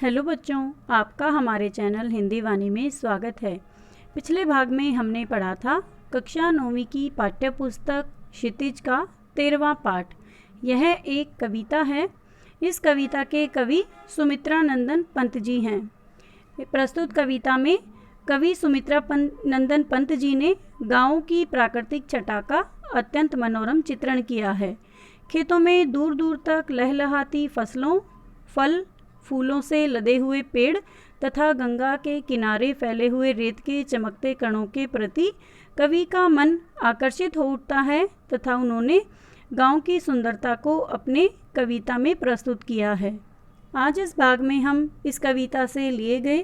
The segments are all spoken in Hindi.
हेलो बच्चों, आपका हमारे चैनल हिंदी वाणी में स्वागत है। पिछले भाग में हमने पढ़ा था कक्षा 9वीं की पाठ्य पुस्तक क्षितिज का 13वां पाठ। यह एक कविता है। इस कविता के कवि सुमित्रा नंदन पंत जी हैं। प्रस्तुत कविता में कवि सुमित्रा नंदन पंत जी ने गाँव की प्राकृतिक छटा का अत्यंत मनोरम चित्रण किया है। खेतों में दूर दूर तक लहलहाती फसलों, फल फूलों से लदे हुए पेड़ तथा गंगा के किनारे फैले हुए रेत के चमकते कणों के प्रति कवि का मन आकर्षित हो उठता है तथा उन्होंने गांव की सुंदरता को अपने कविता में प्रस्तुत किया है। आज इस भाग में हम इस कविता से लिए गए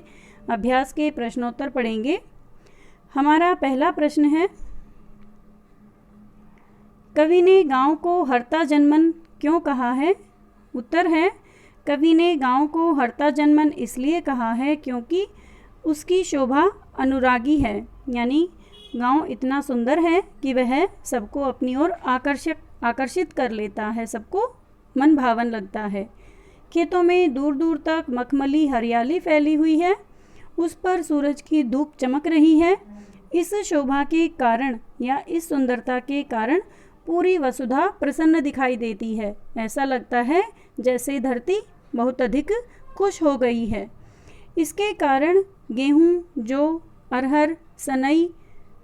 अभ्यास के प्रश्नोत्तर पढ़ेंगे। हमारा पहला प्रश्न है, कवि ने गांव को हरता जनमन क्यों कहा है? उत्तर है, कवि ने गांव को हरता जनमन इसलिए कहा है क्योंकि उसकी शोभा अनुरागी है, यानी गांव इतना सुंदर है कि वह सबको अपनी ओर आकर्षित कर लेता है, सबको मन भावन लगता है। खेतों में दूर दूर तक मखमली हरियाली फैली हुई है, उस पर सूरज की धूप चमक रही है। इस शोभा के कारण या इस सुंदरता के कारण पूरी वसुधा प्रसन्न दिखाई देती है। ऐसा लगता है जैसे धरती बहुत अधिक खुश हो गई है। इसके कारण गेहूं, जौ, अरहर, सनई,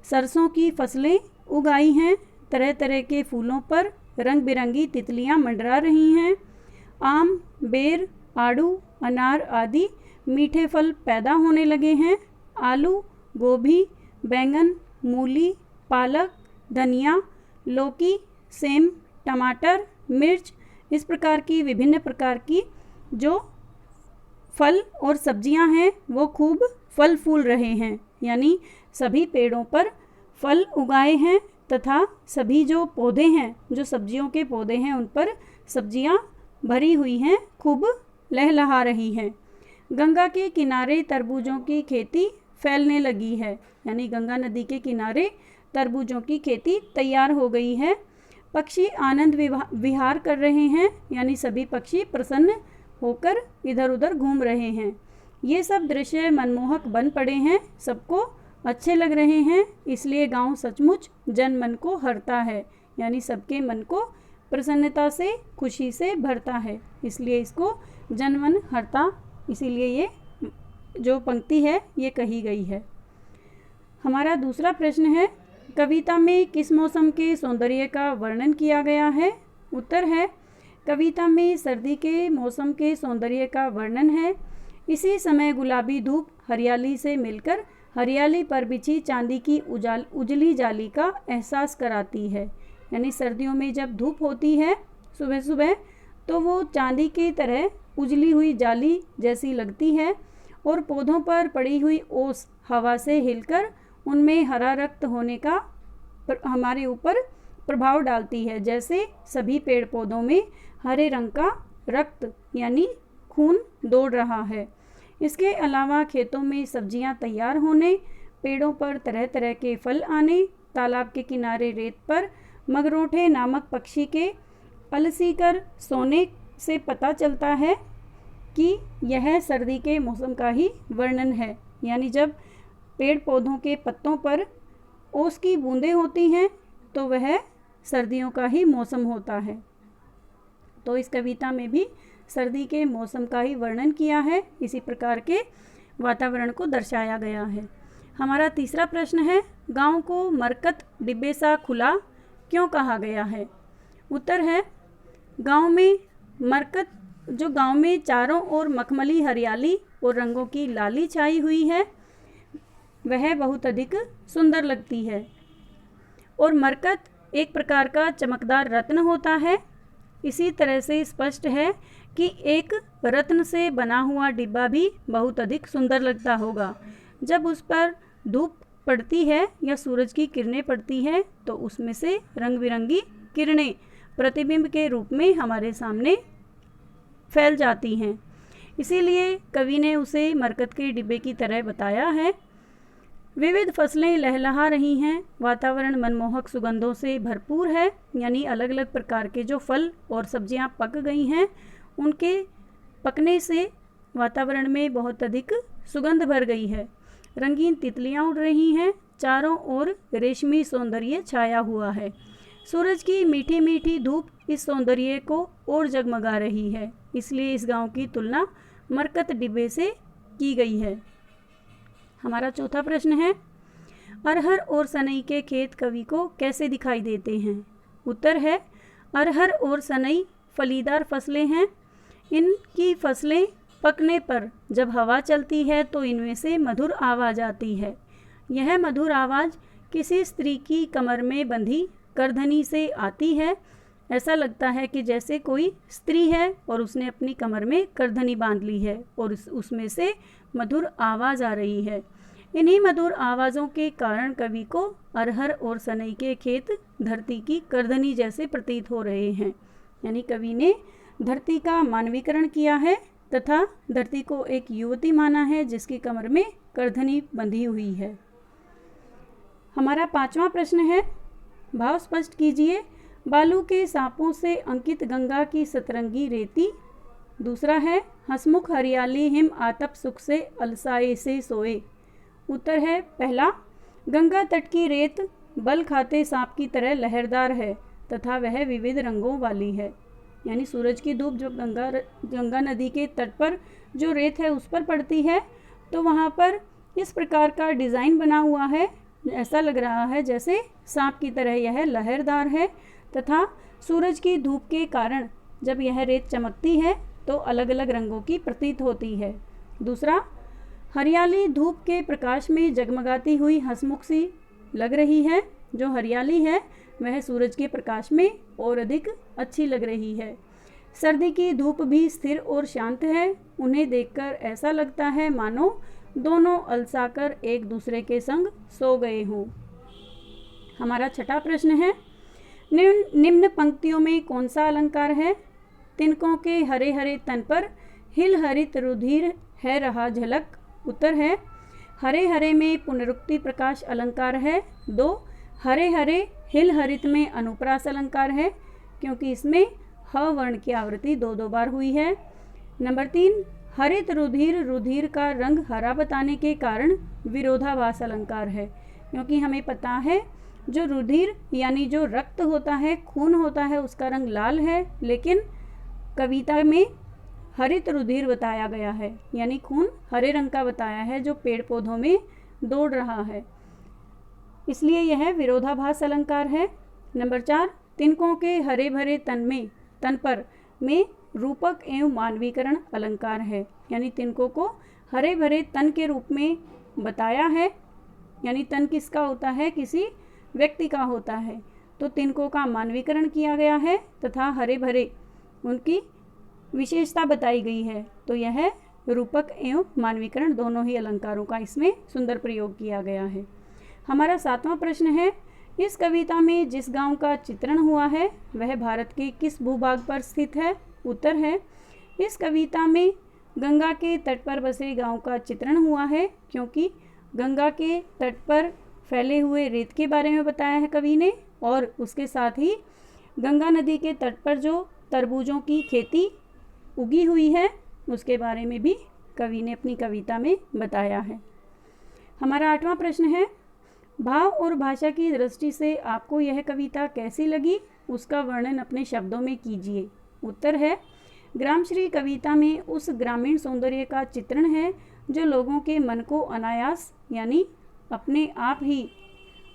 सरसों की फसलें उगाई हैं। तरह तरह के फूलों पर रंग बिरंगी तितलियां मंडरा रही हैं। आम, बेर, आड़ू, अनार आदि मीठे फल पैदा होने लगे हैं। आलू, गोभी, बैंगन, मूली, पालक, धनिया, लौकी, सेम, टमाटर, मिर्च, इस प्रकार की विभिन्न प्रकार की जो फल और सब्जियां हैं वो खूब फल फूल रहे हैं, यानी सभी पेड़ों पर फल उगाए हैं तथा सभी जो पौधे हैं, जो सब्जियों के पौधे हैं, उन पर सब्जियां भरी हुई हैं, खूब लहलहा रही हैं। गंगा के किनारे तरबूजों की खेती फैलने लगी है, यानी गंगा नदी के किनारे तरबूजों की खेती तैयार हो गई है। पक्षी आनंद विहार कर रहे हैं, यानी सभी पक्षी प्रसन्न होकर इधर उधर घूम रहे हैं। ये सब दृश्य मनमोहक बन पड़े हैं, सबको अच्छे लग रहे हैं, इसलिए गांव सचमुच जन मन को हरता है, यानी सबके मन को प्रसन्नता से, खुशी से भरता है, इसलिए इसको जन मन हरता, इसीलिए ये जो पंक्ति है ये कही गई है। हमारा दूसरा प्रश्न है, कविता में किस मौसम के सौंदर्य का वर्णन किया गया है? उत्तर है, कविता में सर्दी के मौसम के सौंदर्य का वर्णन है। इसी समय गुलाबी धूप हरियाली से मिलकर हरियाली पर बिछी चांदी की उजली जाली का एहसास कराती है, यानी सर्दियों में जब धूप होती है सुबह सुबह तो वो चांदी की तरह उजली हुई जाली जैसी लगती है और पौधों पर पड़ी हुई ओस हवा से हिलकर उनमें हरा रक्त होने का हमारे ऊपर प्रभाव डालती है, जैसे सभी पेड़ पौधों में हरे रंग का रक्त यानी खून दौड़ रहा है। इसके अलावा खेतों में सब्जियां तैयार होने, पेड़ों पर तरह तरह के फल आने, तालाब के किनारे रेत पर मगरोठे नामक पक्षी के अलसी कर सोने से पता चलता है कि यह सर्दी के मौसम का ही वर्णन है, यानी जब पेड़ पौधों के पत्तों पर ओस की बूंदें होती हैं तो वह सर्दियों का ही मौसम होता है। तो इस कविता में भी सर्दी के मौसम का ही वर्णन किया है, इसी प्रकार के वातावरण को दर्शाया गया है। हमारा तीसरा प्रश्न है, गांव को मरकत डिब्बे सा खुला क्यों कहा गया है? उत्तर है, गांव में मरकत, जो गांव में चारों ओर मखमली हरियाली और रंगों की लाली छाई हुई है, वह बहुत अधिक सुंदर लगती है। और मरकत एक प्रकार का चमकदार रत्न होता है। इसी तरह से स्पष्ट है कि एक रत्न से बना हुआ डिब्बा भी बहुत अधिक सुंदर लगता होगा। जब उस पर धूप पड़ती है या सूरज की किरणें पड़ती हैं तो उसमें से रंग बिरंगी किरणें प्रतिबिंब के रूप में हमारे सामने फैल जाती हैं। इसीलिए कवि ने उसे मरकत के डिब्बे की तरह बताया है। विविध फसलें लहलहा रही हैं, वातावरण मनमोहक सुगंधों से भरपूर है, यानी अलग अलग प्रकार के जो फल और सब्जियां पक गई हैं उनके पकने से वातावरण में बहुत अधिक सुगंध भर गई है। रंगीन तितलियां उड़ रही हैं, चारों ओर रेशमी सौंदर्य छाया हुआ है। सूरज की मीठी मीठी धूप इस सौंदर्य को और जगमगा रही है, इसलिए इस गांव की तुलना मरकत डिब्बे से की गई है। हमारा चौथा प्रश्न है, अरहर और सनई के खेत कवि को कैसे दिखाई देते हैं? उत्तर है, अरहर और सनई फलीदार फसलें हैं। इनकी फसलें पकने पर जब हवा चलती है तो इनमें से मधुर आवाज़ आती है। यह मधुर आवाज़ किसी स्त्री की कमर में बंधी करधनी से आती है। ऐसा लगता है कि जैसे कोई स्त्री है और उसने अपनी कमर में करधनी बांध ली है और उसमें से मधुर आवाज़ आ रही है। इन्हीं मधुर आवाज़ों के कारण कवि को अरहर और सनई के खेत धरती की करधनी जैसे प्रतीत हो रहे हैं। यानी कवि ने धरती का मानवीकरण किया है तथा धरती को एक युवती माना है जिसकी कमर में करधनी बंधी हुई है। हमारा पांचवा प्रश्न है, भाव स्पष्ट कीजिए। बालू के सांपों से अंकित गंगा की सतरंगी रेती। दूसरा है, हंसमुख हरियाली हिम आतप सुख से अलसाए से सोए। उत्तर है पहला, गंगा तट की रेत बल खाते सांप की तरह लहरदार है तथा वह विविध रंगों वाली है। यानी सूरज की धूप जो गंगा नदी के तट पर जो रेत है उस पर पड़ती है तो वहाँ पर इस प्रकार का डिज़ाइन बना हुआ है, ऐसा लग रहा है जैसे सांप की तरह यह लहरदार है तथा सूरज की धूप के कारण जब यह रेत चमकती है तो अलग अलग रंगों की प्रतीत होती है। दूसरा, हरियाली धूप के प्रकाश में जगमगाती हुई हंसमुख सी लग रही है। जो हरियाली है वह सूरज के प्रकाश में और अधिक अच्छी लग रही है। सर्दी की धूप भी स्थिर और शांत है। उन्हें देखकर ऐसा लगता है मानो दोनों अलसाकर एक दूसरे के संग सो गए हों। हमारा छठा प्रश्न है, निम्न पंक्तियों में कौन सा अलंकार है? तिनकों के हरे हरे तन पर हिल हरित रुधिर है रहा झलक। उत्तर है, हरे हरे में पुनरुक्ति प्रकाश अलंकार है। 2, हरे हरे हिल हरित में अनुप्रास अलंकार है क्योंकि इसमें ह वर्ण की आवृत्ति 2 बार हुई है। नंबर 3, हरित रुधिर, रुधिर का रंग हरा बताने के कारण विरोधाभास अलंकार है क्योंकि हमें पता है जो रुधिर यानी जो रक्त होता है, खून होता है, उसका रंग लाल है, लेकिन कविता में हरित रुधिर बताया गया है यानी खून हरे रंग का बताया है जो पेड़ पौधों में दौड़ रहा है, इसलिए यह विरोधाभास अलंकार है। नंबर 4, तिनकों के हरे भरे तन पर में रूपक एवं मानवीकरण अलंकार है यानी तिनकों को हरे भरे तन के रूप में बताया है। यानी तन किसका होता है? किसी व्यक्ति का होता है, तो तिनकों का मानवीकरण किया गया है तथा हरे भरे उनकी विशेषता बताई गई है, तो यह रूपक एवं मानवीकरण दोनों ही अलंकारों का इसमें सुंदर प्रयोग किया गया है। हमारा 7वां प्रश्न है, इस कविता में जिस गांव का चित्रण हुआ है वह भारत के किस भूभाग पर स्थित है? उत्तर है, इस कविता में गंगा के तट पर बसे गांव का चित्रण हुआ है क्योंकि गंगा के तट पर फैले हुए रेत के बारे में बताया है कवि ने, और उसके साथ ही गंगा नदी के तट पर जो तरबूजों की खेती उगी हुई है उसके बारे में भी कवि ने अपनी कविता में बताया है। हमारा 8वां प्रश्न है, भाव और भाषा की दृष्टि से आपको यह कविता कैसी लगी? उसका वर्णन अपने शब्दों में कीजिए। उत्तर है, ग्रामश्री कविता में उस ग्रामीण सौंदर्य का चित्रण है जो लोगों के मन को अनायास यानी अपने आप ही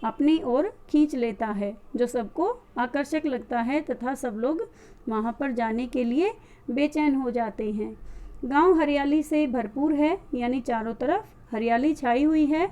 अपनी ओर खींच लेता है, जो सबको आकर्षक लगता है तथा सब लोग वहाँ पर जाने के लिए बेचैन हो जाते हैं। गांव हरियाली से भरपूर है यानी चारों तरफ हरियाली छाई हुई है।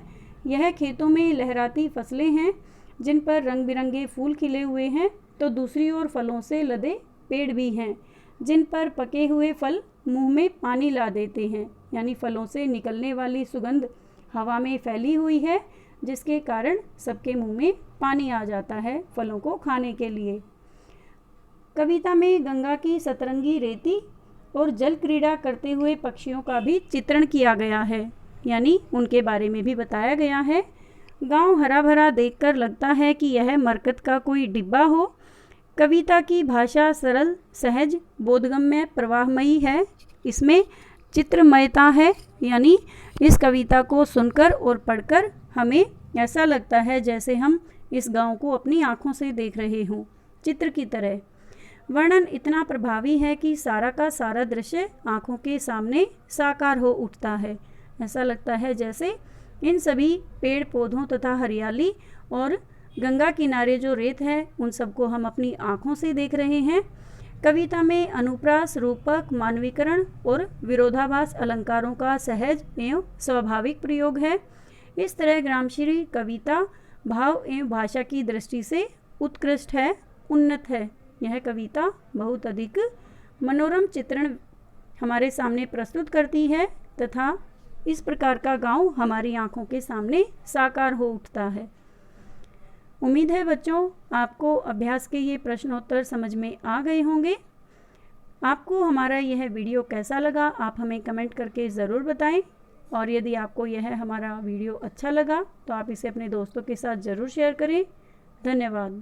यह खेतों में लहराती फसलें हैं जिन पर रंग बिरंगे फूल खिले हुए हैं, तो दूसरी ओर फलों से लदे पेड़ भी हैं जिन पर पके हुए फल मुंह में पानी ला देते हैं, यानी फलों से निकलने वाली सुगंध हवा में फैली हुई है जिसके कारण सबके मुंह में पानी आ जाता है फलों को खाने के लिए। कविता में गंगा की सतरंगी रेती और जल क्रीड़ा करते हुए पक्षियों का भी चित्रण किया गया है, यानी उनके बारे में भी बताया गया है। गांव हरा भरा देखकर लगता है कि यह मरकत का कोई डिब्बा हो। कविता की भाषा सरल, सहज, बोधगम्य, प्रवाहमयी है। इसमें चित्रमयता है, यानी इस कविता को सुनकर और पढ़कर हमें ऐसा लगता है जैसे हम इस गांव को अपनी आँखों से देख रहे हों, चित्र की तरह। वर्णन इतना प्रभावी है कि सारा का सारा दृश्य आँखों के सामने साकार हो उठता है। ऐसा लगता है जैसे इन सभी पेड़ पौधों तथा हरियाली और गंगा किनारे जो रेत है उन सबको हम अपनी आँखों से देख रहे हैं। कविता में अनुप्रास, रूपक, मानवीकरण और विरोधाभास अलंकारों का सहज एवं स्वाभाविक प्रयोग है। इस तरह ग्रामश्री कविता भाव एवं भाषा की दृष्टि से उत्कृष्ट है, उन्नत है। यह कविता बहुत अधिक मनोरम चित्रण हमारे सामने प्रस्तुत करती है तथा इस प्रकार का गांव हमारी आंखों के सामने साकार हो उठता है। उम्मीद है बच्चों आपको अभ्यास के ये प्रश्नोत्तर समझ में आ गए होंगे। आपको हमारा यह वीडियो कैसा लगा आप हमें कमेंट करके ज़रूर बताएं, और यदि आपको यह हमारा वीडियो अच्छा लगा तो आप इसे अपने दोस्तों के साथ ज़रूर शेयर करें। धन्यवाद।